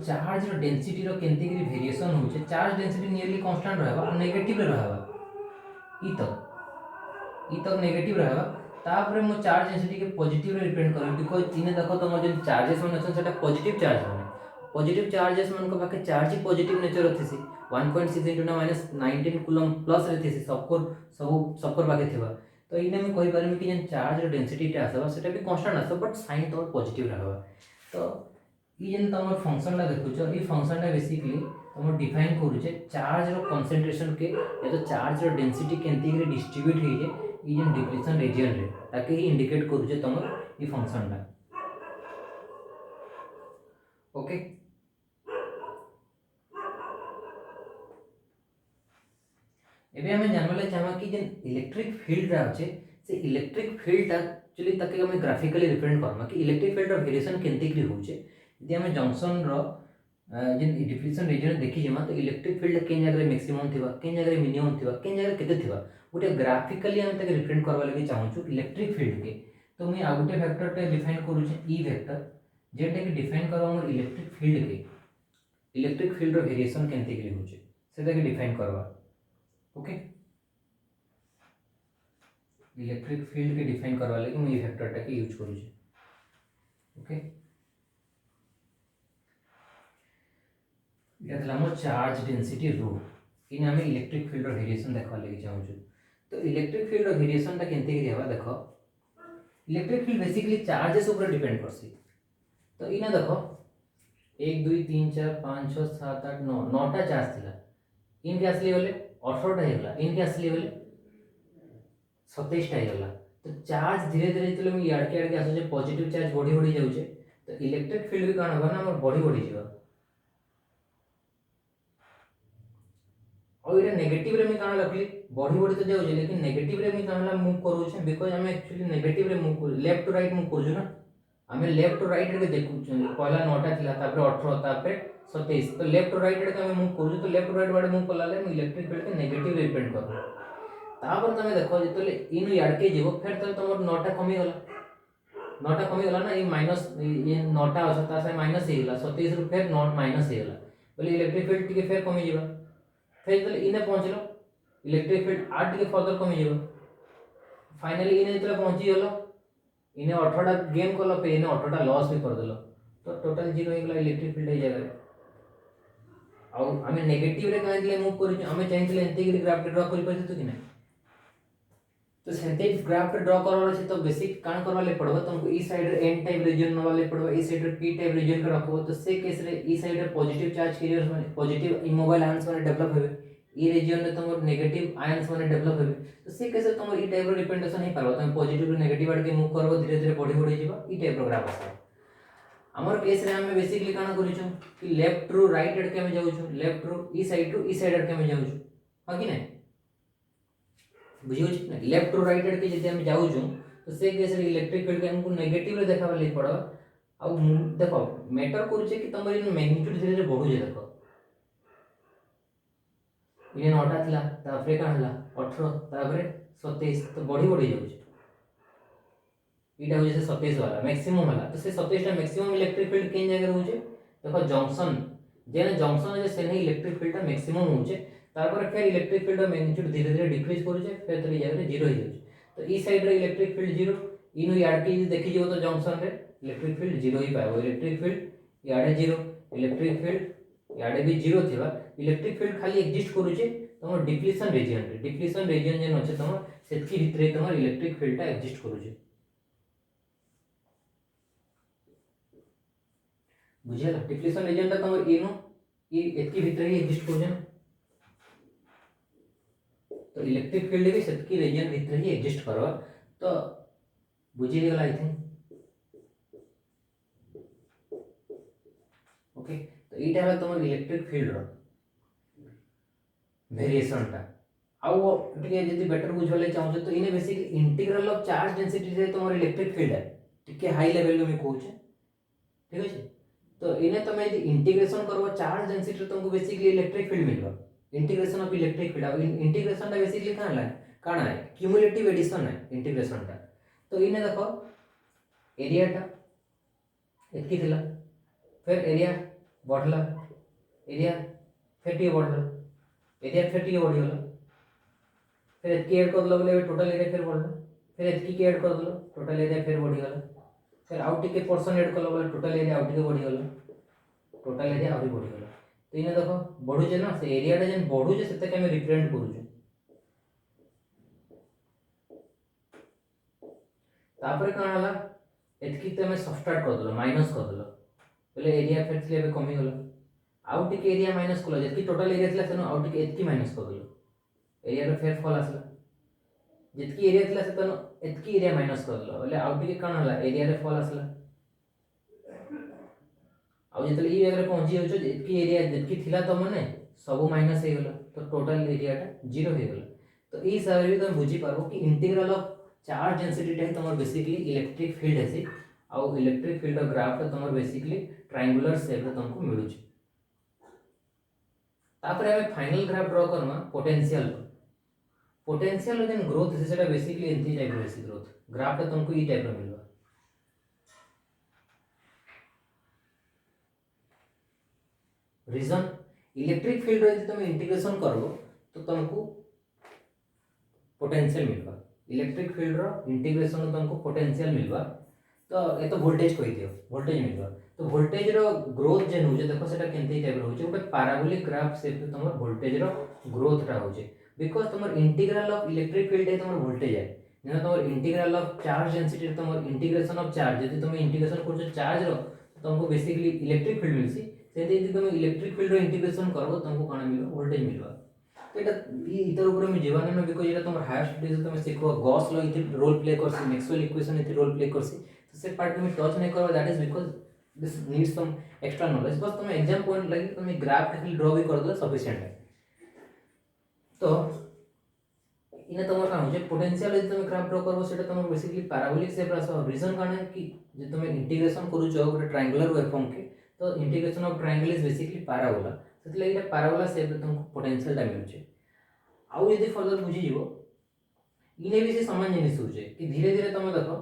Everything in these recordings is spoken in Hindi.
चार्ज रो डेंसिटी रो केंती गिरी वेरिएशन होचे चार्ज डेंसिटी नियरली कांस्टेंट रहबा और नेगेटिव रे रहबा ई तक नेगेटिव रहबा तापर मो चार्ज डेंसिटी के पॉजिटिव रे रिप्रेजेंट करब बिकॉज़ इने देखो तुम जो चार्जेस मन अछन सेटा पॉजिटिव चार्ज माने पॉजिटिव चार्जेस मन को पाके चार्ज ही पॉजिटिव नेचर रथिसी 1.6 × 10⁻19 कूलम प्लस रथिसी सबकर पाके थिबा तो इने हम कहि परमी कि जन चार्ज रो डेंसिटी टा आसबा सेटा भी कांस्टेंट आसबा बट साइन तो पॉजिटिव रहबा तो ई जन तुम फंक्शन ला देखुछ ई फंक्शन ला बेसिकली तुम डिफाइन करूचे चार्ज रो कंसंट्रेशन के या तो चार्ज रो डेंसिटी केंती रे डिस्ट्रीब्यूट हे जे ई जन डिप्लीशन रीजन रे ताके ही इंडिकेट करूचे तुम ई फंक्शन ला ओके एबे हमें जानले चाहमा कि जन इलेक्ट्रिक फील्ड रा अछि से इलेक्ट्रिक फील्ड ता एक्चुअली ताके हमें ग्राफिकली रिप्रेजेंट करमा कि इलेक्ट्रिक फील्ड रो वेरिएशन केंती रे होचे यदि हमें जंक्शन रो जन डिप्लीशन रीजन देखि जेमा तो इलेक्ट्रिक फील्ड के जगह मैक्सिमम थिबा के जगह मिनिमम थिबा के जगह केते थिबा गोटे ग्राफिकली हम ताके रिप्रेजेंट करबा लागि चाहूछु इलेक्ट्रिक फील्ड के तो मैं आ गोटे वेक्टर टे डिफाइन करूछु ई वेक्टर जेटा कि डिफाइन करबा हमर इलेक्ट्रिक फील्ड के इलेक्ट्रिक फील्ड रो वेरिएशन केंती रे होचे सेटा के डिफाइन करबा ओके इलेक्ट्रिक फील्ड के डिफाइन करवा लगे मैं ये वेक्टर टा के यूज करू छी ओके इटा थला मो चार्ज डेंसिटी रो इन हमें इलेक्ट्रिक फील्ड रो वेरिएशन देखवा लगे चाहू छी तो इलेक्ट्रिक फील्ड रो वेरिएशन टा केनते के हेबा देखो इलेक्ट्रिक फील्ड बेसिकली चार्जेस ऊपर डिपेंड करसी तो इना देखो 1 2 3 4 5 6 7 8 9 9टा चार्ज थिला इनके असली वाले 18टा हेला इनके असली वाले 27टा हेला तो चार्ज धीरे धीरे चले हम याड के आसो जे पॉजिटिव चार्ज बढ़ी बढ़ी जाउचे तो इलेक्ट्रिक फील्ड भी कान होबा ना हमर बढ़ी बढ़ी जीवा और ये नेगेटिव रे मी कान रखली बढ़ी बढ़ी तो जाउचे लेकिन नेगेटिव रे मी कान मूव करू छे बिकॉज़ हम एक्चुअली नेगेटिव रे मूव करू लेफ्ट टू राइट मूव करू ना हमें लेफ्ट टू राइट रे देखु पहला 9टा थिला तापर 18 तापर 27 तो लेफ्ट टू राइट रे हम मूव करू तो लेफ्ट टू राइट वाले मूव कला ले इलेक्ट्रिक फील्ड के नेगेटिव रिप्रेजेंट करू तापर तमे देखो जेतले इन याड के जीवो फिर तो तमर 9टा कमी गला ना ये माइनस ये 9टा अछि ता से माइनस हे गला 27 रु फिर नॉट माइनस हे गला बोले इलेक्ट्रिक फील्ड टिके फिर कमी जीवा फिर जेतले इने पहुंचलो इलेक्ट्रिक फील्ड 8 टिके फर्दर कमी जीवा फाइनली इने जेतले पहुंची गलो इने 18टा गेन कलो फिर इने 18टा लॉस भी कर देलो तो टोटल 0 हे गला इलेक्ट्रिक फील्ड ए जगह आ हमें नेगेटिव रे काहे दिले मूव करि हमें चाहिए एंती ग्राफ ड्रा करि परते तो कि नहीं तो सेंते ग्राफ ड्रा करवाला छै तो बेसिक कान करवाले पड़बो तुमको ई साइड रे एन टाइप रीजन नवाले पड़बो ई साइड रे पी टाइप रीजन के रखबो तो से केस रे ई साइड रे पॉजिटिव चार्ज कैरियर्स माने पॉजिटिव इमोबाइल आयंस माने डेवलप हेबे ई रीजन रे तुम नेगेटिव आयंस माने डेवलप हेबे तो से केस रे तुम ई टाइप रो रिप्रेजेंटेशन नहीं पारबो तुम पॉजिटिव रो नेगेटिव आड़ के मूव करबो धीरे धीरे बढ़ी बढ़ी जीवा ई टाइप रो ग्राफ आसे हमर केस रे हम बेसिकली कान करिछु कि लेफ्ट रो राइट आड़ के हम जाउछु लेफ्ट रो ई साइड आड़ के हम जाउछु हां कि नहीं बुझियो छी ना लेफ्ट टू राइट आड़ के जदि हम जाउ छु तो से केस रे इलेक्ट्रिक फील्ड के हमको नेगेटिव रे देखाबा ले पड़ो आ देखो मैटर करू छै कि तमरी मैग्नीट्यूड धीरे धीरे बढ़ु जे देखो ये 9टा थिला तापरे का हला 18 तापरे 27 तो बढ़ी बढ़ी जाउ छै इटा हो जे 27 वाला मैक्सिमम वाला तो से 27 टा मैक्सिमम इलेक्ट्रिक फील्ड केन जगह रहउ छै देखो जंक्शन जेने जंक्शन जे से नहीं इलेक्ट्रिक फील्ड टा मैक्सिमम हो छै तारपर फिर इलेक्ट्रिक फील्ड मैग्नीट्यूड धीरे धीरे डिक्रीज करू छै फिर तरी जगह 0 हो जाउ तो ई साइड रे इलेक्ट्रिक फील्ड 0 इनु याड के देखि जेबो तो जंक्शन रे इलेक्ट्रिक फील्ड 0 ही पाबो इलेक्ट्रिक फील्ड याडे 0 इलेक्ट्रिक फील्ड याडे भी 0 थिबा इलेक्ट्रिक फील्ड खाली एग्जिस्ट करू छै तमर डिप्लीशन रीजन जे नछे तमर सेतकी भितरे तमर इलेक्ट्रिक फील्ड टा एग्जिस्ट करू छै बुझियला डिप्लीशन रीजन टा तमर इनु ई एतकी भितरे ही एग्जिस्ट करू छै तो इलेक्ट्रिक फील्ड भी सेतकी रीजन भितर ही एग्जिस्ट करवा तो बुझी गेला आई थिंक ओके तो इटा है तुम इलेक्ट्रिक फील्ड रो वेरिएशन टा आउ टिके जदी बेटर बुझले चाहू तो इने basically integral of charge density रे तुम इलेक्ट्रिक फील्ड है टिके हाई लेवल में कहू छै ठीक है तो इने तुम यदि इंटीग्रेशन करबो चार्ज डेंसिटी तुमको बेसिकली इलेक्ट्रिक फील्ड मिलबो इंटीग्रेशन ऑफ इलेक्ट्रिक फील्ड अब इंटीग्रेशन टा बेसिकली काना है क्यूमुलेटिव एडिशन है इंटीग्रेशन टा तो इने देखो एरिया टा एतकी थिला फिर एरिया बढ़ला एरिया फिर टी बढ़ला एरिया फिर टी बढ़ीगला फिर एतकी ऐड करदेल बोले टोटल एरिया फिर बढ़ला फिर एतकी ऐड करदेल टोटल एरिया फिर बढ़ीगला फिर आउ टिके पर्सन ऐड कल बोले टोटल एरिया आउ टिके बढ़ीगला टोटल एरिया आउरी बढ़ीगला तो इने देख बढ़ुचे ना से एरियाटा जेन बढ़ुचे सेटाके आमे रिप्रेजेंट करूछु तापर काण हला एतकी तमे सबट्रैक्ट करदेल माइनस करदेल बोले एरिया फिर थले बे कमी गला आउ टिके एरिया माइनस कल जेतकी टोटल एरिया थला सेनो आउ टिके एतकी माइनस करदेल एरिया रो फेर फॉल आसला जितकी एरिया थला सेतनो एतकी एरिया माइनस करदेल बोले आउ टिके काण हला एरिया रे फॉल आसला आउ जेतले ई जगह पहुंची जाउछो एतकी एरिया जितकी थिला त माने सब माइनस हे गला तो टोटल एरियाटा 0 हे गला तो ई हिसाब रे तुम बुझी पारबो कि इंटीग्रल ऑफ चार्ज डेंसिटी टा तमर बेसिकली इलेक्ट्रिक फील्ड हेसी आउ इलेक्ट्रिक फील्ड रो ग्राफ टा तमर बेसिकली ट्रायंगुलर शेप रे तुमको मिलुछ तापर हमें फाइनल ग्राफ ड्रॉ करमा पोटेंशियल पोटेंशियल जेन ग्रोथ है सेटा बेसिकली एंती टाइप रो हेसी ग्रोथ ग्राफ टा तुमको ई टाइप रो मिलबा रीजन इलेक्ट्रिक फील्ड रो यदि तुम इंटीग्रेशन करबो तो तुमको पोटेंशियल मिलबा इलेक्ट्रिक फील्ड रो इंटीग्रेशन रो तुमको पोटेंशियल मिलबा तो ए तो वोल्टेज कहि दियो वोल्टेज मिलबा तो वोल्टेज रो ग्रोथ जेन होजे देखो सेटा केनती टाइप रो होजे ओटे पैराबोलिक ग्राफ शेप रे तुमर वोल्टेज रो ग्रोथ रा होजे बिकॉज़ तुमर इंटीग्रल ऑफ इलेक्ट्रिक फील्ड है तुमर वोल्टेज है जेना तुमर इंटीग्रल ऑफ चार्ज डेंसिटी तुमर इंटीग्रेशन ऑफ चार्ज यदि तुम इंटीग्रेशन करछो चार्ज रो तुमको बेसिकली इलेक्ट्रिक फील्ड मिलसी से यदि तुम इलेक्ट्रिक फील्ड रो इंटीग्रेशन करबो तुमको काना मिलबो वोल्टेज मिलबो तो एटा इतर ऊपर में जीवन में बिकॉज़ एटा तुमर हायर स्टडीज तुम सिखो गॉस लॉ इति रोल प्ले करसी मैक्सवेल इक्वेशन इति रोल प्ले करसी तो से पार्ट में टच नहीं करबो that is because this needs some extra knowledge बस तुम एग्जाम पॉइंट लगी तुम ग्राफ खाली ड्रॉ भी कर दो सफिशिएंट है तो इने तुमर का होजे पोटेंशियल यदि तुम ग्राफ ड्रॉ करबो सेटा तुमर बेसिकली पैराबोलिक शेप रासो रीजन काना है कि जे तुम इंटीग्रेशन करू जो ଗୋଟେ ट्रायंगुलर वेवफॉर्म के तो integration of triangle is basically parabola सेतले एटा पैराबोला शेप रे तुमको पोटेंशियल टा मिलुचे आउ यदि फर्दर बुझी जीवो इने भी से समान जिनिस होचे कि धीरे धीरे तुम देखो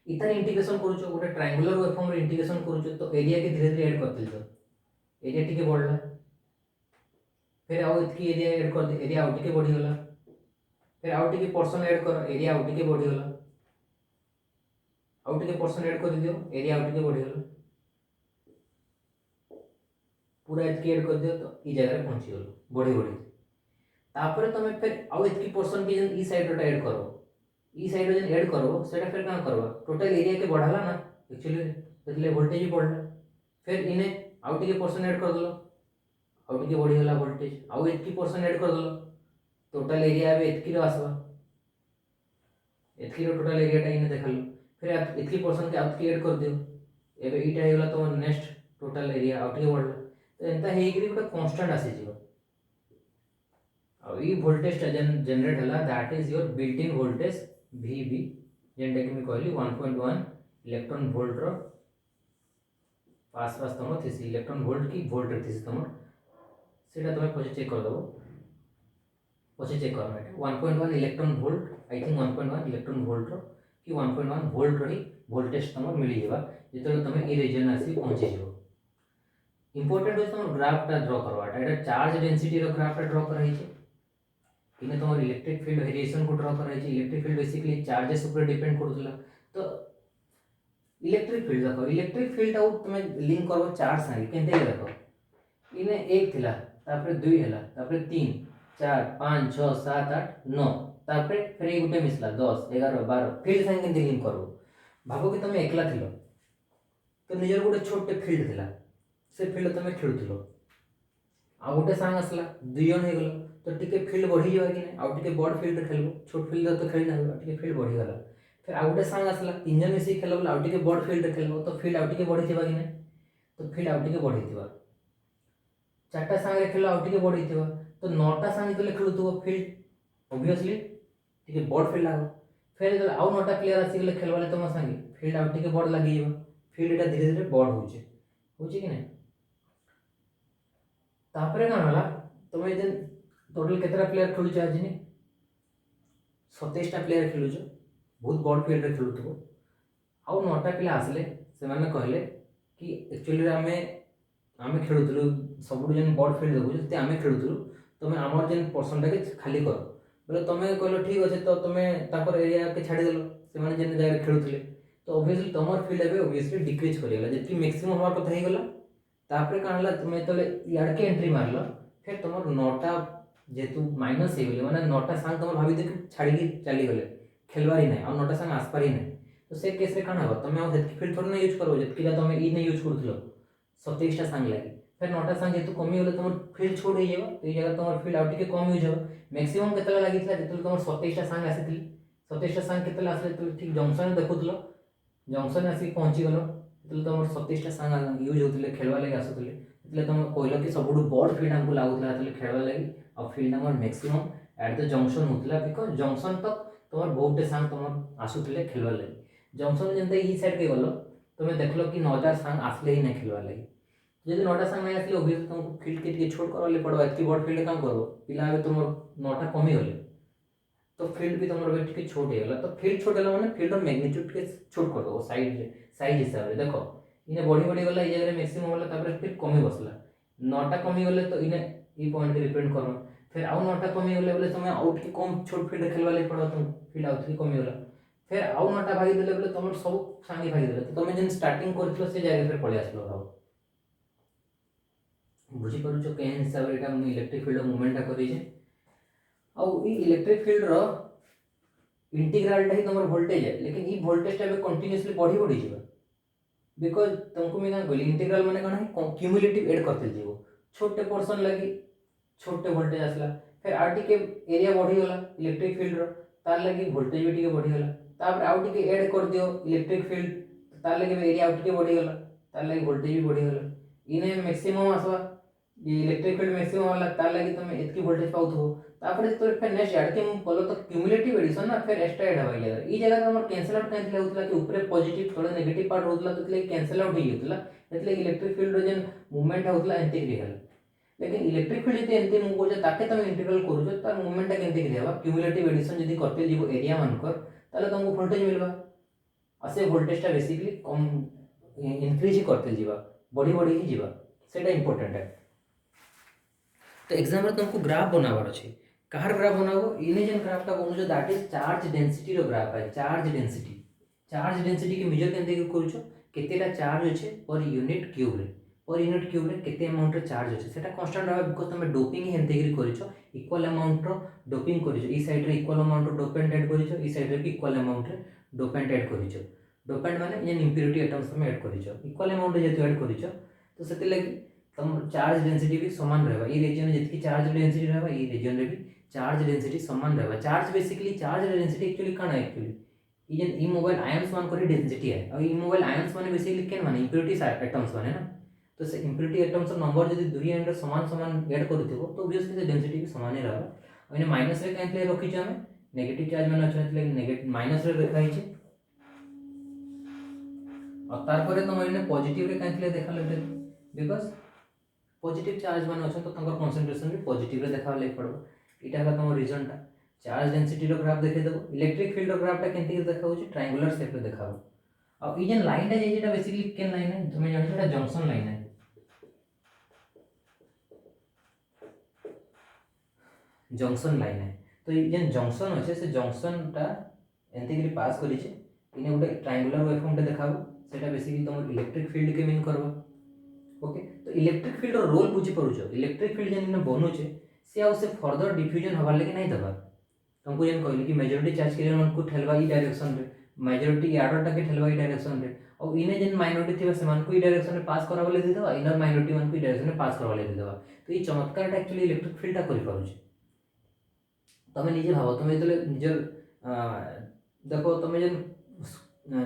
इतर इंटीग्रेशन करूछो ଗୋଟେ ट्रायंगुलर वेवफॉर्म रे इंटीग्रेशन करूछो तो एरिया के धीरे धीरे ऐड करते जाओ एरिया टिके बढ़ला फिर आउ इतकी एरिया ऐड कर दे एरिया आउ टिके बढ़ी गला फिर आउ टिके पोर्शन ऐड कर एरिया आउ टिके बढ़ी गला आउ टिके पोर्शन ऐड कर दियो एरिया आउ टिके बढ़ी गला पूरा इतकी ऐड कर दियो तो ई जगह रे पहुंची गलो बढ़ी बढ़ी तापर तुम फिर आउ इतकी पोर्शन के जन ई साइड रो ऐड करो ई साइड रो जन ऐड करो सेटा फिर का करबा टोटल एरिया के बढ़ाला ना एक्चुअली मतलब वोल्टेज भी बढ़ला फिर इने आउ टिके पोर्शन ऐड कर दलो आउ टिके बढ़ी गला वोल्टेज आउ इतकी पोर्शन ऐड कर दलो टोटल एरिया बे इतकी रो आसबा इतकी रो टोटल एरिया टा इने देखलो फिर इतकी पोर्शन के आउ ऐड कर दियो एबे ईटा हे गला तो नेक्स्ट टोटल एरिया आउ टिके बढ़ला तो एंता हे गिरी गोटे कांस्टेंट आसी जीव आ ई वोल्टेज टा जनरेट हला that is your built in voltage VB जेंटा कि मैं कहली 1.1 इलेक्ट्रॉन वोल्ट रो पास पास तुम थीसी इलेक्ट्रॉन वोल्ट की वोल्ट रे थीसी तुम सेटा तुम पछे चेक कर दबो पछे चेक करबा 1.1 electron volt I think 1.1 electron volt रो कि 1.1 वोल्ट रो ही वोल्टेज तुम मिली जेबा जेतले तुम ई रीजन आसी पहुंची जेबो इंपोर्टेंट हो तुम ग्राफ टा ड्रॉ करवाटा एटा चार्ज डेंसिटी रो ग्राफ टा ड्रॉ कराई छे इने तुम इलेक्ट्रिक फील्ड वेरिएशन को ड्रॉ कराई छे इलेक्ट्रिक फील्ड बेसिकली चार्जेस ऊपर डिपेंड करथला तो इलेक्ट्रिक फील्ड देखो इलेक्ट्रिक फील्ड आउ तुम लिंक करबो चार्ज संगे केनते देखो इने 1 थिला तापर 2 हैला तापर 3 4 5 6 7 8 9 तापर फिर ए गुटे मिसला 10 11 12 फील्ड संगे केनते लिंक करबो भाबो कि तुम एकला थिलो तो निजर गुटे छोटे फील्ड थिला से फील्ड तुम खेलुथिलो आ गोटे सांग आसला दुई जन हो गलो तो टिके फील्ड बढ़ी जावा कि नहीं आउ टिके बड़ फील्ड रे खेलबो छोट फील्ड तो खेली ना टिके फील्ड बढ़ी गला फिर आ गोटे सांग आसला तीन जन मिसी खेलबो आउ टिके बड़ फील्ड रे खेलबो तो फील्ड आउ टिके बढ़ी थिबा कि नहीं तो फील्ड आउ टिके बढ़ी थिबा चारटा सांग रे खेलो आउ टिके बढ़ी थिबा तो नौटा सांग तो खेलुथबो फील्ड ऑब्वियसली टिके बड़ फील्ड लागो फिर जब आउ नौटा प्लेयर आसी गेले खेलबाले तुम संगे फील्ड आउ टिके बड़ लागि जेबो फील्ड एटा धीरे धीरे बड़ होचे कि नहीं तापरे का होला तुम जे टोटल केतरा प्लेयर खेलु छ आज नि 27 टा प्लेयर खेलु छ बहुत बड़ फील्ड रे खेलुथबो आउ 9 टा पिला आसले से माने कहले कि एक्चुअली रे हमें आम खेलुलु सब जेन बड़ फिल्ड देखुचे आम खेलुलु तुम आमर जेन पर्सन टाके खाली कर बोले तुम कहल ठीक अच्छे तो तुम तापर एरिया के छाड़देल से जेन जगह खेलुले तो ओबियसली तुम फिल्ड एवं ओबियसली डिक्रिज करेगा जी मैक्सिमम हमार कथा होगला तापर कौन है तुम जो इे एंट्री मारल फिर तुम 9टा जेहेतु माइनस हो गले मैंने 9टा सांग तुम भाभी देख छाड़ी चलीगले खेलबार ही ना आ 9टा सांग आसपार ही ना तो से केस कौन हम तुम आतकी फिल्ड थोड़ी ना यूज कर जितकी तुम इन यूज कर 27टा सांग लगे फिर 9टा सांग जेहतु कमीगले तुम फिल्ड छोड़ हो तो ये जगह तुम फिल्ड आउट कम यूज हो मैक्सिमम के लगी जो तुम 27टा सांग आसी 27टा सांग के आसे ठीक जंक्शन देखुल जंक्शन आसिक पहुँचीगल जो तुम 27टा सांग यूज होते खेलवा लगे आसुले जो तुम कहल कि सब बड़ फिल्ड आमको लगुला खेलवा लगे आ फिल्ड आम मैक्सिमम एट द जंक्शन होता बिकज जंक्शन तक तुम बहुटे सांग तुम आसुले खेलवा लगे जंक्शन जमी ई साइड के गल तुम देखल कि 9टा सांग आसले ही ना खेलवा लगे जब 9टा सांग नहीं आसले ओबियसली तुमको फिल्ड के छोड़ कर पड़ा एत बड़ फिल्ड काम कर पिला तुम 9टा कमीगले तो फिल्ड भी तुम टे छोट होगा तो फिल्ड छोट है मैंने फिल्ड मैग्नीट्यूड के छोट कर दो साइज हिसाब से देख इने बढ़ी बढ़ी गला ये जगह मैक्सिमम होला फिर कमी बसला 9टा कमी गले तो इने ई पॉइंट के रिप्रेजेंट कर फिर आउ 9टा कमी गले बोले तुम आउट की कम छोट फिल्ड खेलवा लगे पड़ा तुम फिल्ड आउट की कमी गला फिर आउ 9टा भागी देले बोले तुम सब सांगे भागी देले तो तुम जेन स्टार्टिंग करथिलो से जगह फिर पळे आसलो भाव बुझी परुचो के हिसाब रे एटा मु इलेक्ट्रिक फील्ड मूवमेंट करी जे आउ ई इलेक्ट्रिक फील्ड रो इंटीग्रलटा ही तुम वोल्टेज है लेकिन ई वोल्टेजटा भी कंटिन्यूअसली बढ़ी बढ़ी जीवा बिकज तुमको मैं क्या कहली इंटीग्रल माने कौन है क्यूमुलेटिव एड करते जीवो छोटे पोर्शन लगी छोटे वोल्टेज आसला फिर आउ टिके एरिया बढ़ीगला इलेक्ट्रिक फील्ड रो तार लगी वोल्टेज भी टिके बढ़ीगला तापर आउ टिके एड कर दियो इलेक्ट्रिक फील्ड तार लगी एरिया आउ टिके बढ़ीगला तार लगी वोल्टेज भी बढ़ीगला इने मैक्सिमम आसवा ये इलेक्ट्रिक फील्ड मैक्सिमम वाला तार लगी तुम एतकी वोल्टेज पाउथो तापर तो फिर नेक्स्ट ऐड के बोलो तो क्यूमुलेटिव एडिशन ना फिर एक्स्ट्रा ऐड हवा गया ई जगह हमर कैंसिल आउट कैंसिल होतला कि ऊपर पॉजिटिव थोड़ा नेगेटिव पार्ट होतला तो तले कैंसिल आउट ही होतला એટલે इलेक्ट्रिक फील्ड जेन मूवमेंट होतला एंटी क्रियल लेकिन इलेक्ट्रिक फील्ड जे एंटी मूव करजे ताके तुम इंटीग्रल करूजो तार मूवमेंट ता केंती क्रिया क्यूमुलेटिव एडिशन यदि करते जीवो एरिया मानकर ताले तुमको वोल्टेज मिलबा असे वोल्टेज ता बेसिकली कम इंक्रीज करते जीवा बढ़ी बढ़ी ही जीवा सेटा इंपोर्टेंट है तो एग्जाम रे तुमको ग्राफ बनावार अछि कहार ग्राफ बनाबो इने जेन ग्राफटा बनउछो दैट इज चार्ज डेंसिटी रो ग्राफ है चार्ज डेंसिटी के मेजर केंते करूछो केतेटा चार्ज अछि पर यूनिट क्यूब रे केते अमाउंट रे चार्ज अछि सेटा कांस्टेंट रहबा बिकॉज़ तुम डोपिंग हेंते करिछो इक्वल अमाउंट रो डोपिंग करिछो ई साइड रे इक्वल अमाउंट रो डोपेंट ऐड करिछो ई साइड रे भी इक्वल अमाउंट रे डोपेंट ऐड करिछो डोपेंट माने जेन इंप्योरिटी एटम्स तुम ऐड करिछो इक्वल अमाउंट जेतु ऐड करिछो तो सेते लगी तुम चार्ज डेंसिटी भी समान रहबा ई रीजन जितकी चार्ज डेंसिटी रहबा ई रीजन रे भी चार्ज डेंसिटी समान रहबा charge basically charge density actually काना एक्चुअली ई जेन ई मोबाइल आयंस मान करी डेंसिटी है और ई मोबाइल आयंस माने बेसिकली केन माने इंप्योरिटी एटम्स माने ना तो से इंप्योरिटी एटम्स नंबर यदि दुई एंड समान समान ऐड करथिबो तो ऑब्वियसली से डेंसिटी भी समान ही रहबा अने माइनस रे काहे ले रखि छ हमें नेगेटिव चार्ज माने अछि એટલે नेगेटिव माइनस रे देखा हिचे और तार परे तुम एने पॉजिटिव रे काहे ले देखा लेते बिकॉज़ पॉजिटिव चार्ज माने अछि तो तंकर कंसंट्रेशन भी पॉजिटिव रे देखा ले पड़बो इटा का तुम रीजन टा चार्ज डेंसिटी रो ग्राफ देखे देबो इलेक्ट्रिक फील्ड रो ग्राफ टा केंति देखा होची ट्रायंगुलर शेप रे देखाबो अब ई जेन लाइन टा जेटा बेसिकली केन लाइन है तुम जानो एटा जंक्शन लाइन है जंक्शन लाइन है तो ये जेन जंक्शन अछि से जंक्शन टा एंति करी पास करी छै इने गोटे ट्रायंगुलर वेवफॉर्म टा देखाबो सेटा बेसिकली तुम इलेक्ट्रिक फील्ड के मीन करबो ओके तो इलेक्ट्रिक फील्ड रो रोल बुझी परुछो इलेक्ट्रिक फील्ड जेन बनु छै से आउ से फर्दर डिफ्यूजन हवा लगे नहीं दबा तुमको जेन कहली कि मेजॉरिटी चार्ज के मन को ठेलवा ई डायरेक्शन रे मेजॉरिटी आडर टा के ठेलवा ई डायरेक्शन रे और इने जेन माइनॉरिटी थिबा से मन को ई डायरेक्शन रे पास करवा ले दे दबा इनर माइनॉरिटी मन को ई डायरेक्शन रे पास करवा ले दे दबा तो ई चमत्कार टा एक्चुअली इलेक्ट्रिक फील्ड टा करि परुछ तमे निजे भाबो तमे जले निजर देखो तमे जेन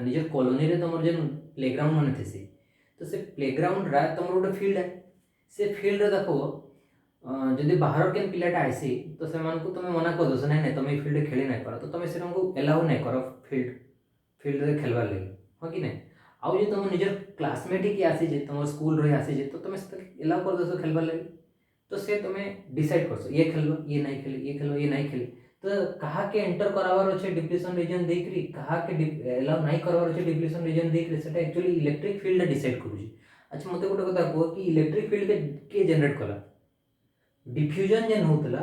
निजर कॉलोनी रे तमर जेन प्लेग्राउंड माने थिसी तो से प्लेग्राउंड रा तमर गोटे फील्ड है से फील्ड रे देखो जदि बाहर के पिलाटा आसी तो से मान को तुम मना कर दो नहीं नहीं तुम फील्ड खेली नहीं पार तो तुम से एलाउ नहीं कर फील्ड रे खेलवार लगे हाँ कि नहीं आउ जो तुम निजर क्लासमेट ही आसी जे तुम स्कूल रे आसी जे तो तुम एलाउ कर दो खेलवार लगे तो से तुम्हें डिसाइड कर ये खेलबो ये नहीं खेली ये खेलबो ये नहीं खेली तो कहा के एंटर करावार अच्छे डिप्लीशन रीजन देखरी कहा के एलाउ नहीं करवार अच्छे डिप्लीशन रीजन देखरी सेटा एक्चुअली इलेक्ट्रिक फील्ड डिसाइड करूची अच्छा मते गोटे कथा कह कि इलेक्ट्रिक फील्ड के जनरेट कला डिफ्यूजन जेन होतला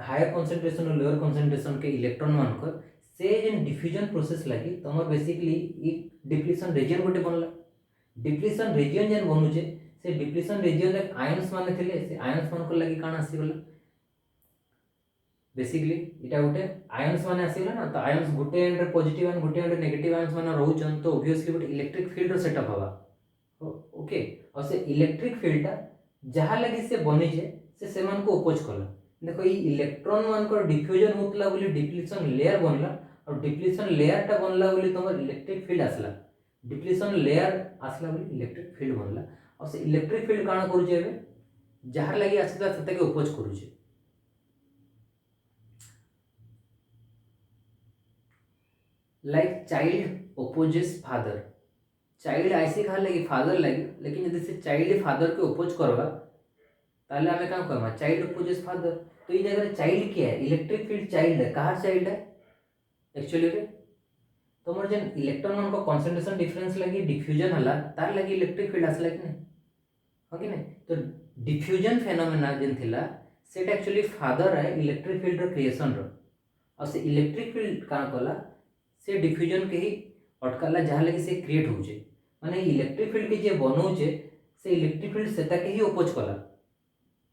हायर कंसंट्रेशन और लोअर कंसंट्रेशन के इलेक्ट्रॉन मानकर से जेन डिफ्यूजन प्रोसेस लगी तमर बेसिकली ई डिप्लीशन रीजन गोटे बनला डिप्लीशन रीजन जेन बनुचे से डिप्लीशन रीजन रे आयंस माने थिले से आयंस मान को लगी काना आसी गला बेसिकली इटा गोटे आयंस माने आसी गला ना तो आयंस गोटे एंड रे पॉजिटिव एंड गोटे एंड रे नेगेटिव आयंस माने रहउचन तो ऑब्वियसली गोटे इलेक्ट्रिक फील्ड रो सेटअप हवा ओके और से इलेक्ट्रिक फील्ड ता जहा लगी से बनी जे से मान को अपोज कला देखो ये इलेक्ट्रॉन मान को डिफ्यूजन होतला बोली डिप्लीशन लेयर बनला और डिप्लीशन लेयर टा बनला बोली तमर इलेक्ट्रिक फील्ड आसला डिप्लीशन लेयर आसला बोली इलेक्ट्रिक फील्ड बनला और से इलेक्ट्रिक फील्ड काना करूचे एबे जहार लगी आसला सते के अपोज करूचे like child opposes father child ऐसे कहा लगी फादर लगी लेकिन यदि से चाइल्ड फादर के अपोज करवा ताले हमें काम करवा चाइल्ड अपोजेस फादर तो ये जगह चाइल्ड क्या है इलेक्ट्रिक फील्ड चाइल्ड है कहाँ चाइल्ड है एक्चुअली रे तो मोर जन इलेक्ट्रॉन मान को कंसंट्रेशन डिफरेंस लगी डिफ्यूजन हला तार लगी इलेक्ट्रिक फील्ड आसला कि नहीं हो कि नहीं तो डिफ्यूजन फेनोमेना जेन थिला सेट एक्चुअली फादर है इलेक्ट्रिक फील्ड रो क्रिएशन रो और से इलेक्ट्रिक फील्ड का कला से डिफ्यूजन के ही अटकाला जहाँ लगी से क्रिएट होचे माने इलेक्ट्रिक फील्ड के जे बनौचे से इलेक्ट्रिक फील्ड सेता के ही अपोज कला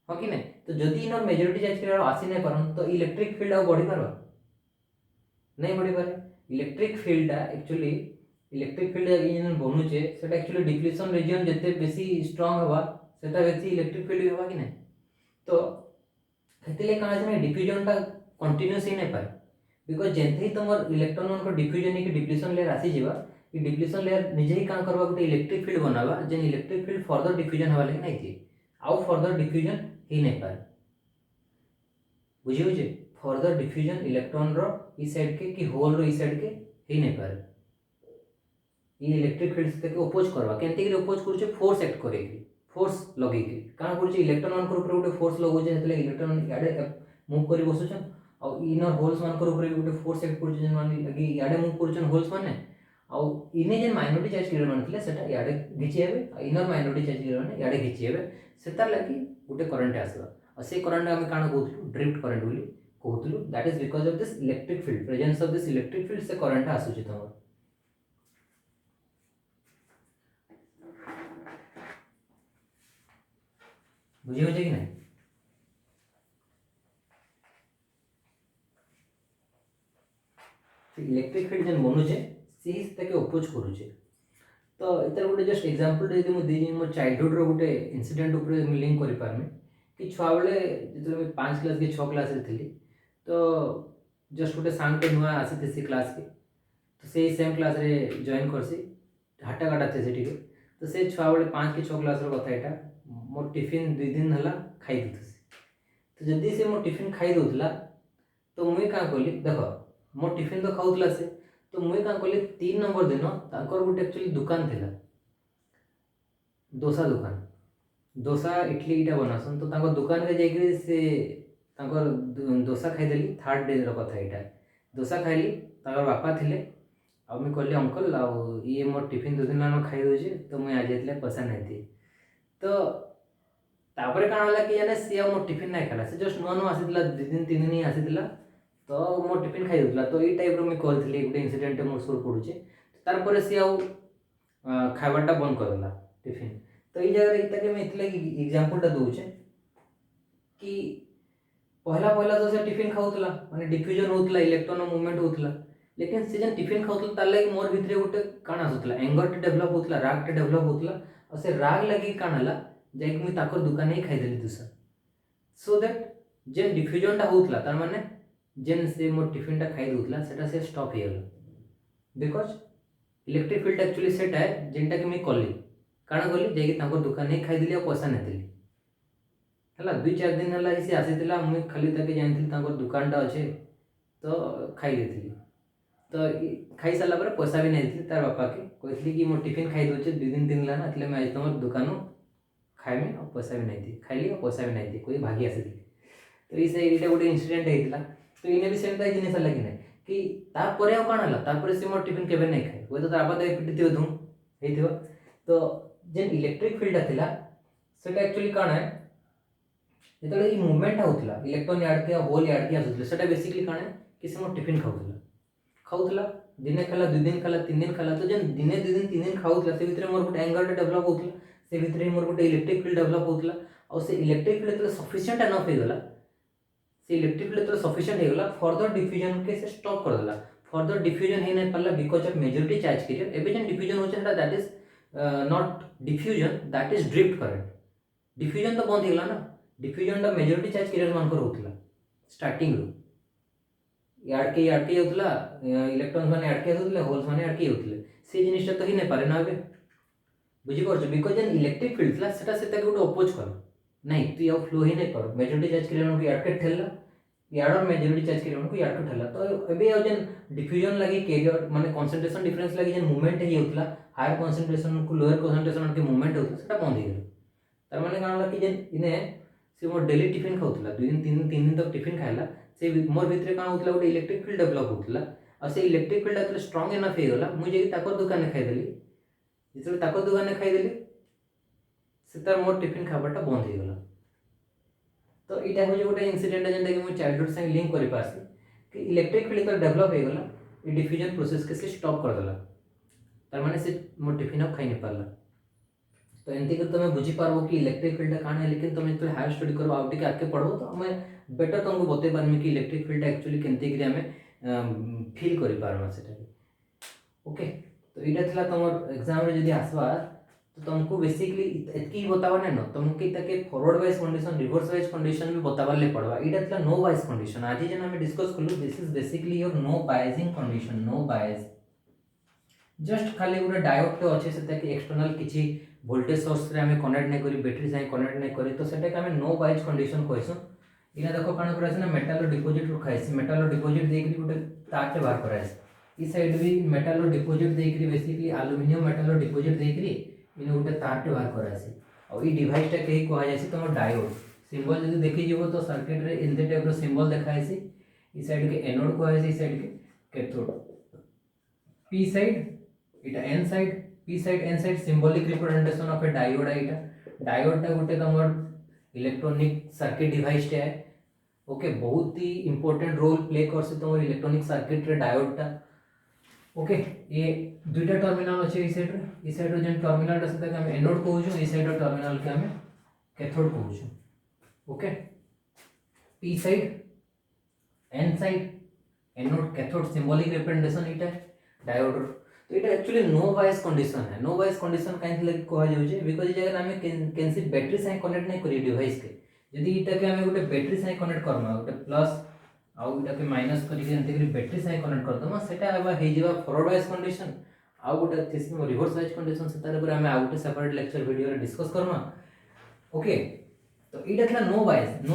हो कि नहीं तो जदि इनर मेजॉरिटी चार्ज के आसी नहीं पारन तो इलेक्ट्रिक फील्ड आ बढ़ी पारबा नहीं बढ़ी पारे electric field actually electric field इन बनूचे सेटा एक्चुअली डिप्लीशन रीजन जते बेसी स्ट्रांग हवा सेटा बेसी इलेक्ट्रिक फील्ड हवा कि नहीं तो हेतिले काना जे डिफ्यूजन ता कंटीन्यूअस ही नहीं पाए बिकॉज जेंथे ही तुमर इलेक्ट्रॉन मान को डिफ्यूजन के डिप्लीशन लेयर आसी जीवा ये डिप्लीशन लेयर निजे ही काम करबा गोटे इलेक्ट्रिक फील्ड बनावा जेन इलेक्ट्रिक फील्ड फर्दर डिफ्यूजन हवा लगे नहीं थी आउ फर्दर डिफ्यूजन ही नहीं पाए बुझी हो जे फर्दर डिफ्यूजन इलेक्ट्रॉन रो ई साइड के कि होल रो ई साइड के ही नहीं पाए ये इलेक्ट्रिक फील्ड से के अपोज करवा केनते के अपोज करू छे फोर्स एक्ट करेगी फोर्स लगे के काना करू छे इलेक्ट्रॉन मान को ऊपर गोटे फोर्स लगो जे हेतले इलेक्ट्रॉन याडे मूव करी बसुछन और इनर होल्स मान को ऊपर गोटे फोर्स एक्ट करू छे मान लगी याडे मूव करू छन होल्स माने और इने जे माइनॉरिटी चार्ज किरण मानथिले सेटा याडे घिची हेबे इनर माइनॉरिटी चार्ज किरण माने याडे घिची हेबे सेता लगी गोटे करंट आसबा और से करंट हम काना कहथलु ड्रिफ्ट करंट बोली कहथलु that is because of this electric field presence of this electric field से करंट आसुची तमर बुझी हो कि नहीं इलेक्ट्रिक फील्ड जन बनुचे से ही तके अपोज करूचे तो इतर गोटे जस्ट एग्जांपल दे मु देजी मो चाइल्डहुड रो गोटे इंसिडेंट ऊपर मु लिंक करि पारमे कि छुआ बेले जेतले 5 क्लास के 6 क्लास रे थिली तो जस्ट गोटे सांग के नुआ आसी थे क्लास के तो से सेम क्लास रे जॉइन करसी हाटा काटा थे सेठी तो से छुआ बेले 5 के 6 क्लास रो कथा एटा मोर टिफिन 2 दिन हला खाई दिथसी तो जदी से मोर टिफिन खाई दोतला तो मुई का कहली देखो मोर टिफिन तो खाउतला से तो मुई का कहली 3 नंबर दिन तांकर गोटे एक्चुअली दुकान थिला डोसा दुकान डोसा इडली इटा बनासन तो तांकर दुकान रे जाई से तांकर डोसा खाई देली थर्ड डे रो कथा इटा डोसा खाइली तांकर बापा थिले आ मैं कहली अंकल आ ये मोर टिफिन 2 दिन लानो खाई दोजे तो मुई आज जेतले पैसा नहीं थी तो तापरे काना होला कि जाने से मोर टिफिन नहीं खाला से जस्ट नुआ नुआ आसीतला 2 दिन 3 दिन ही आसीतला तो मोर टिफिन खाई दोतला तो ई टाइप रो मैं कॉल थिली गोटे इंसिडेंट मोर सुर पडुचे तार परे से आउ खाइबाटा बंद कर देला टिफिन तो ई जगह इता के मैं इतले एग्जांपल टा दोचे कि पहला पहला तो से टिफिन खाउतला माने डिफ्यूजन होतला इलेक्ट्रॉन मूवमेंट होतला लेकिन से जन टिफिन खाउतला तार लागि मोर भितरे गोटे काना होतला एंगर टे डेवलप होतला राग टे डेवलप होतला और से राग लगी कानाला जाई कि मैं ताकर दुकान ही खाई देली दूसरा सो दैट जेन डिफ्यूजन टा होतला तार माने जेन से मोर टिफिन टा खाई दोतला सेटा से स्टॉप हे गेला because electric field actually set है जेनटा कि मैं कली काना कली जाई कि ताकर दुकान ही खाई देली और पैसा नहीं देली हला 2-4 दिन हला इसे आसीतला मुई खाली ताके जानथिली ताकर दुकान टा अच्छे तो खाई देथिली तो खाई सारा पर पैसा भी नहीं देथिली तार बापा के कहथिली कि मोर टिफिन खाई दोचे 2 दिन 3 लाना એટલે मैं आज तमर दुकान खाए में और पैसा भी नहीं थी खाइली और पैसा भी नहीं थी कोई भागी आसी तो इसे इटा गोटे इंसिडेंट हेतिला तो इने भी सेम ताई जिनिस लगी नहीं कि तापर आउ काण हला तापर से मोर टिफिन केबे नहीं खाए वो तो तार बापा पिटिथिबो धूम हेतिबो तो जेन इलेक्ट्रिक फील्ड थिला सेटा एक्चुअली काण है जेतले ई मूवमेंट होतला इलेक्ट्रॉन यार्ड के होल यार्ड के आसुतले सेटा बेसिकली काण है कि से मो टिफिन खाउतला दिने खाला 2 दिन खाला 3 दिन खाला तो जेन दिने 2 दिन 3 दिन खाउतला से भितरे मोर गोटे एंगल डेवलप होतला से भितरे मोर गोटे इलेक्ट्रिक फील्ड डेवलप होतला और से इलेक्ट्रिक फील्ड तो सफिशिएंट एनफ हो गला से इलेक्ट्रिक फील्ड तो सफिशिएंट हो गला फर्दर डिफ्यूजन के से स्टॉप कर देला फर्दर डिफ्यूजन हे नै पाला because of majority charge carrier एबे जेन डिफ्यूजन होचे that is not diffusion that is drift current diffusion तो बंद हिला ना डिफ्यूजन दा मेजॉरिटी चार्ज कैरियर मान कर होतला स्टार्टिंग रो यार्ड के होतला इलेक्ट्रॉन्स माने यार्ड के होतले होल्स माने यार्ड के होतले से जिनिसटा तो ही नै पारे ना बे बुझी परछ बिकॉज जेन इलेक्ट्रिक फील्ड थला सेटा सेटा के अपोज कर नहीं तो या फ्लो ही नहीं कर मेजॉरिटी चार्ज कैरियर को यार्ड के ठेलला यार्ड और मेजॉरिटी चार्ज कैरियर को यार्ड के ठेलला तो एबे जेन डिफ्यूजन लगी कैरियर माने कंसंट्रेशन डिफरेंस लगी जेन मूवमेंट हे होतला हायर कंसंट्रेशन को लोअर कंसंट्रेशन के मूवमेंट होतला सेटा बंद हो गेल तार माने कान ला कि जेन इने से मोर डेली टिफिन खाउतला 2 दिन 3 दिन तक टिफिन खाइला से मोर भितरे कान होतला गोटे इलेक्ट्रिक फील्ड डेवलप होतला और से इलेक्ट्रिक फील्ड एतले स्ट्रांग एनफ हे गला मु जे ताकर दुकान ने खाइ देली जेतले ताकर दुकान ने खाइ देली से तार मोर टिफिन खाबाटा बंद हो गला तो इटा हो जे गोटे इंसिडेंट जेंटा कि मु चाइल्डहुड संग लिंक करि पासी कि इलेक्ट्रिक फील्ड तो डेवलप हो गला ई डिफ्यूजन प्रोसेस के से स्टॉप कर देला तार माने से मोर टिफिन अब खाइ नै पारला तो एंती कर तुम बुझी पारबो कि इलेक्ट्रिक फील्ड काण है लेकिन तुम जो हायर स्टडी करो आउट के आके पढ़ो तो हमें बेटर तुमको बते पारमी कि इलेक्ट्रिक फील्ड एक्चुअली केनते कि हमें फील करि पारमा सेटा ओके तो इटा थला तुम एग्जाम रे जदी आसबा तो तुमको बेसिकली एतकी बतावा नै न तुमको इता के forward wise condition reverse wise condition भी बतावा ले पड़वा इटा थला नो बायस कंडीशन आज जेन हमें डिस्कस करलु this is basically your no biasing condition no bias just खाली गोटे डायोड तो अच्छे से कि एक्सटर्नल किसी वोल्टेज सोर्स रे हमें कनेक्ट नहीं करी बैटरी से कनेक्ट नहीं करी तो सेटा के हमें नो बायस कंडीशन कहसु इना देखो काण करासे ना मेटल डिपॉजिट रखाइसे मेटल डिपॉजिट देकरी गोटे तार के बाहर कराइसे ई साइड भी मेटल डिपॉजिट देकरी बेसिकली एल्युमिनियम मेटल डिपॉजिट देकरी इने गोटे तार के बाहर कराइसे और ई डिवाइस टा के कहा जायसे तमो डायोड सिंबल जदी देखि जीवो तो सर्किट रे इन द टाइप रो सिंबल देखाइसे ई साइड के एनोड कहा जायसे ई साइड के कैथोड पी साइड इटा N side P side N side symbolic representation of a diode है इटा डायोड टा गोटे तमर इलेक्ट्रॉनिक सर्किट डिवाइस टे है ओके बहुत ही इंपोर्टेंट रोल प्ले करसे तमर इलेक्ट्रॉनिक सर्किट रे डायोड टा ओके ये दुईटा टर्मिनल अछि ई साइड रो जेन टर्मिनल टा सेटा के हम एनोड कहू छु ई साइड रो टर्मिनल के हम कैथोड कहू छु okay P side N side anode cathode symbolic representation इटा डायोड तो इटा एक्चुअली नो बायस कंडीशन है नो बायस कंडीशन काहे लगे कहा जाउ छै बिकॉज़ जगर हमें कैंसी बैटरी से कनेक्ट नहीं करी डिवाइस के यदि इटा के हमें गोटे बैटरी से कनेक्ट करमा गोटे प्लस आ इटा के माइनस करी के एंते करी बैटरी से कनेक्ट कर दमा सेटा आबा हे जेबा फॉरवर्ड बायस कंडीशन आ गोटे थिसनो रिवर्स बायस कंडीशन से तारे पर हमें आ गोटे सेपरेट लेक्चर वीडियो रे डिस्कस करमा ओके तो इटा थला नो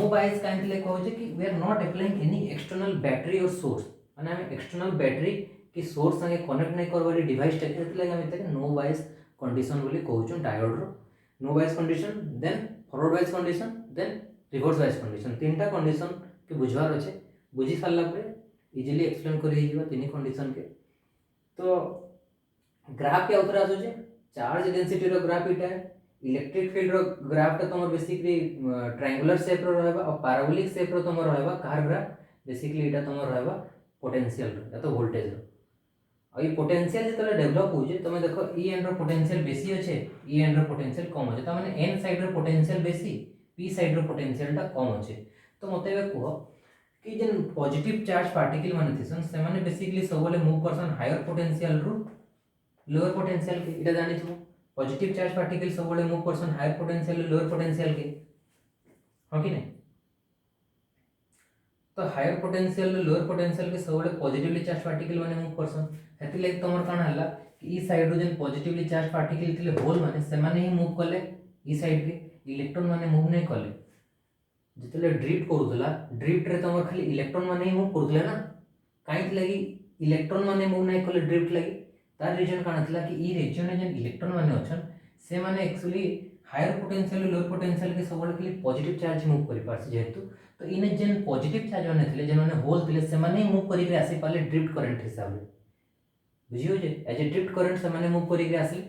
बायस काहे लगे कहो छै कि we are not applying any external battery or source माने हमें एक्सटर्नल बैटरी कि सोर्स संगे कनेक्ट नहीं करवारी डिवाइस टा के लगे हम इतके नो बायस कंडीशन बोली कहू छु डायोड रो no bias condition then forward bias condition then reverse bias condition तीनटा कंडीशन के बुझवार अछि बुझी सारला परे इजीली एक्सप्लेन करि हिबा तीन कंडीशन के तो ग्राफ के उतरा आसु छै चार्ज डेंसिटी रो ग्राफ इटा है इलेक्ट्रिक फील्ड रो ग्राफ टा तमर बेसिकली ट्रायंगुलर शेप रो रहबा और पैराबोलिक शेप रो तमर रहबा कार ग्राफ बेसिकली इटा तमर रहबा पोटेंशियल रो या तो वोल्टेज रो और ये पोटेंशियल जेतले डेवलप हो जे तमे देखो ई एन रो पोटेंशियल बेसी अछि ई एन रो पोटेंशियल कम अछि त माने एन साइड रो पोटेंशियल बेसी पी साइड रो पोटेंशियल टा कम अछि तो मते बे कहो कि जेन पॉजिटिव चार्ज पार्टिकल माने थिसन से माने बेसिकली सबले मूव करसन हायर पोटेंशियल रो लोअर पोटेंशियल के इटा जानि छु पॉजिटिव चार्ज पार्टिकल सबले मूव करसन हायर पोटेंशियल लोअर पोटेंशियल के हो कि नहीं तो हायर पोटेंशियल लोअर पोटेंशियल के सबले पॉजिटिवली चार्ज पार्टिकल माने मूव करसन हेति लाइक तमर कान हला कि ई साइड रो जेन पॉजिटिवली चार्ज पार्टिकल थिले होल माने से माने ही मूव करले ई साइड के इलेक्ट्रॉन माने मूव नहीं करले जितले ड्रिफ्ट करूथला ड्रिफ्ट रे तमर खाली इलेक्ट्रॉन माने ही मूव करूथले ना काई लगी इलेक्ट्रॉन माने मूव नहीं करले ड्रिफ्ट लगी तार रीजन कान थला कि ई रीजन में जेन इलेक्ट्रॉन माने अछन से माने actually higher potential lower potential के सबले खाली पॉजिटिव चार्ज मूव करि पारछ जेहेतु तो इने जेन पॉजिटिव चार्ज माने थिले जेन माने होल थिले से माने मूव करि के आसी पाले ड्रिफ्ट करंट हिसाब रे बुझियो जे एज ए ड्रिफ्ट करंट से माने मूव करि के आसी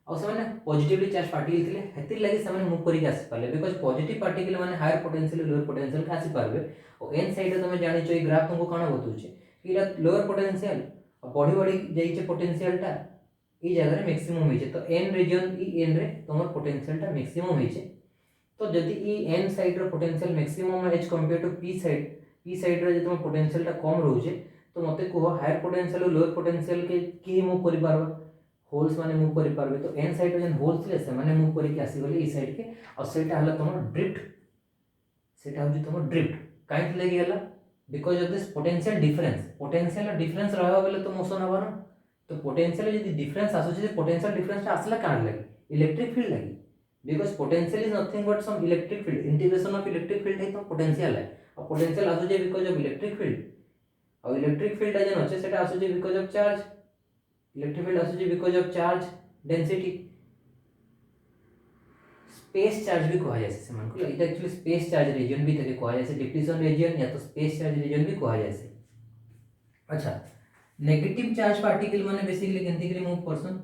ଆଉ ସେମାନେ ପଜିଟିଭଲି ଚାର୍ଜ ପାର୍ଟିକଲ ଥିଲେ ହେତିର୍ ଲାଗି ସେମାନେ ମୁଭ୍ କରିକି ଆସି ପାରିଲେ बिकॉज पॉजिटिव पार्टिकल माने हायर पोटेंशियल लोअर पोटेंशियल के आसी पारबे और एन साइड रे तुम जानिचो ए ग्राफ तुमको काना बतुचे कि इला लोअर पोटेंशियल और बढ़ी बढ़ी जाइचे पोटेंशियल टा ई जगह रे मैक्सिमम होइचे तो एन रीजन ई एन रे तुमर पोटेंशियल टा मैक्सिमम होइचे तो जदि ई एन साइड रे potential maximum as compare to P side रे जे तुम पोटेंशियल टा कम रहउचे तो मते को हायर पोटेंशियल और लोअर पोटेंशियल के मूव करि पारबा होल्स माने मूव करि पारबे तो एन साइड रे जन होल्स ले से माने मूव करि के आसी गले ई साइड के और सेटा हला तुम ड्रिफ्ट सेटा होजी तुम ड्रिफ्ट काहे लगी गला because of this potential difference रहबा बेले तो मोशन हबा ना तो पोटेंशियल यदि डिफरेंस आसुचे पोटेंशियल डिफरेंस आसला कान लगी इलेक्ट्रिक फील्ड लगी because potential is nothing but some electric field integration of electric field है तो पोटेंशियल है और पोटेंशियल आसुचे बिकॉज ऑफ इलेक्ट्रिक फील्ड और इलेक्ट्रिक फील्ड जन अच्छे सेटा आसुचे because of charge electric field आसुचे because of charge density space charge भी कहा जाय से मन को इटा एक्चुअली स्पेस चार्ज रीजन भी तके कहा जाय से डिप्लीशन रीजन या तो स्पेस चार्ज रीजन भी कहा जाय से अच्छा नेगेटिव चार्ज पार्टिकल माने बेसिकली केंति के मूव पर्सन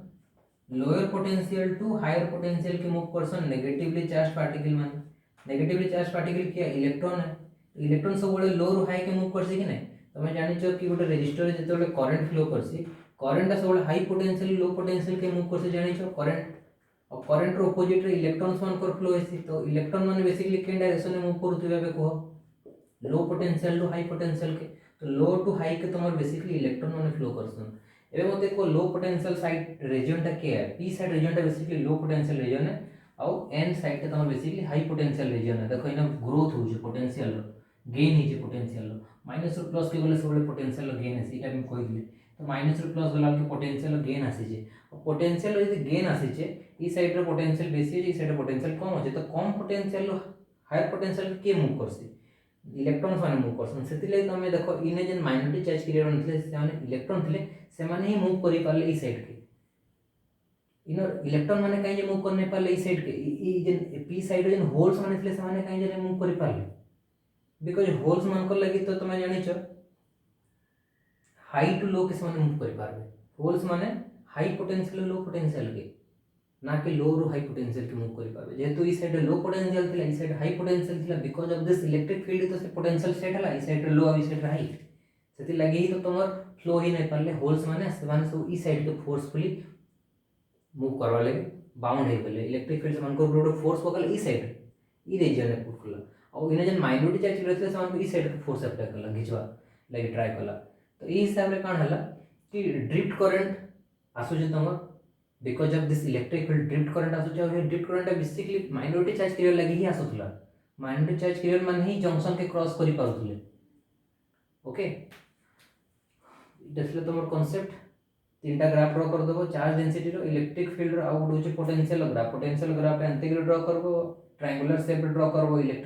lower potential to higher potential के मूव पर्सन नेगेटिवली चार्ज पार्टिकल माने नेगेटिवली चार्ज पार्टिकल क्या इलेक्ट्रॉन है इलेक्ट्रॉन सब बड़े लो रु हाई के मूव करसी कि नै तमे जानि छ कि गोटे रेजिस्टर जते बड़े करंट फ्लो करसी करंट सब बड़े हाई पोटेंशियल लो पोटेंशियल के मूव करसी जानि छ करंट और करंट रो अपोजिट रे इलेक्ट्रॉन्स मान कर फ्लो हेसी तो इलेक्ट्रॉन माने बेसिकली के डायरेक्शन में मूव करथि बे को low potential to high potential के तो लो टू हाई के तमर बेसिकली इलेक्ट्रॉन माने फ्लो करसन एबे मते को लो पोटेंशियल साइड रीजन टा के है पी साइड रीजन टा बेसिकली लो पोटेंशियल रीजन है और एन साइड के तमर बेसिकली हाई पोटेंशियल रीजन है देखो इना ग्रोथ हो जे पोटेंशियल गेन ही जे पोटेंशियल माइनस और प्लस के गले सब पोटेंशियल गेन है इटा हम कहि दिले तो माइनस और प्लस गला के पोटेंशियल गेन आसी जे और पोटेंशियल यदि गेन आसी जे ई साइड रे पोटेंशियल बेसी है ई साइड रे पोटेंशियल कम होचे तो कम पोटेंशियल हायर पोटेंशियल के मूव करसी इलेक्ट्रॉन्स माने मूव करसन सेति ले तमे देखो इने जन माइनॉरिटी चार्ज कैरियर नथले से माने इलेक्ट्रॉन थिले से माने ही मूव करि पाले ई साइड के इनर इलेक्ट्रॉन माने काई जे मूव करने पाले ई साइड के ई जन पी साइड जन होल्स माने थिले से माने काई जे मूव करि पाले बिकॉज़ होल्स मान को लगी तो तमे जानि छ हाई टू लो के से माने मूव करि पारबे होल्स माने हाई पोटेंशियल लो पोटेंशियल के ना कि लो रो हाई पोटेंशियल के मूव करि पाबे जेहेतु ई साइड लो पोटेंशियल थिला ई साइड हाई पोटेंशियल थिला because of this electric field तो से पोटेंशियल सेट हला ई साइड लो और ई साइड हाई सेति लागि ही तो तमर फ्लो ही नै पाले होल्स माने सब ई साइड के फोर्सफुली मूव करवा लगे बाउंड हे गेले इलेक्ट्रिक फील्ड से मन को ब्रोड फोर्स पकल ई साइड ई रीजन में पुट कला और इने जन माइनॉरिटी चार्ज रहते से मन को ई साइड के फोर्स अप्लाई कला घिचवा लगे ट्राई कला तो ई हिसाब रे कान हला कि ड्रिफ्ट करंट आसु जे तमर because of this electric field drift current आसु जे drift current basically minority charge carrier लगी ही आसुतला माइनॉरिटी चार्ज कैरियर माने ही जंक्शन के क्रॉस करि पाउतले ओके देखले तमर कांसेप्ट तीनटा ग्राफ ड्रा कर देबो charge density rho electric field rho आ गुड होचे पोटेंशियल ग्राफ एंते ड्रा करबो ट्रायंगुलर शेप ड्रा करबो इलेक्ट्रिक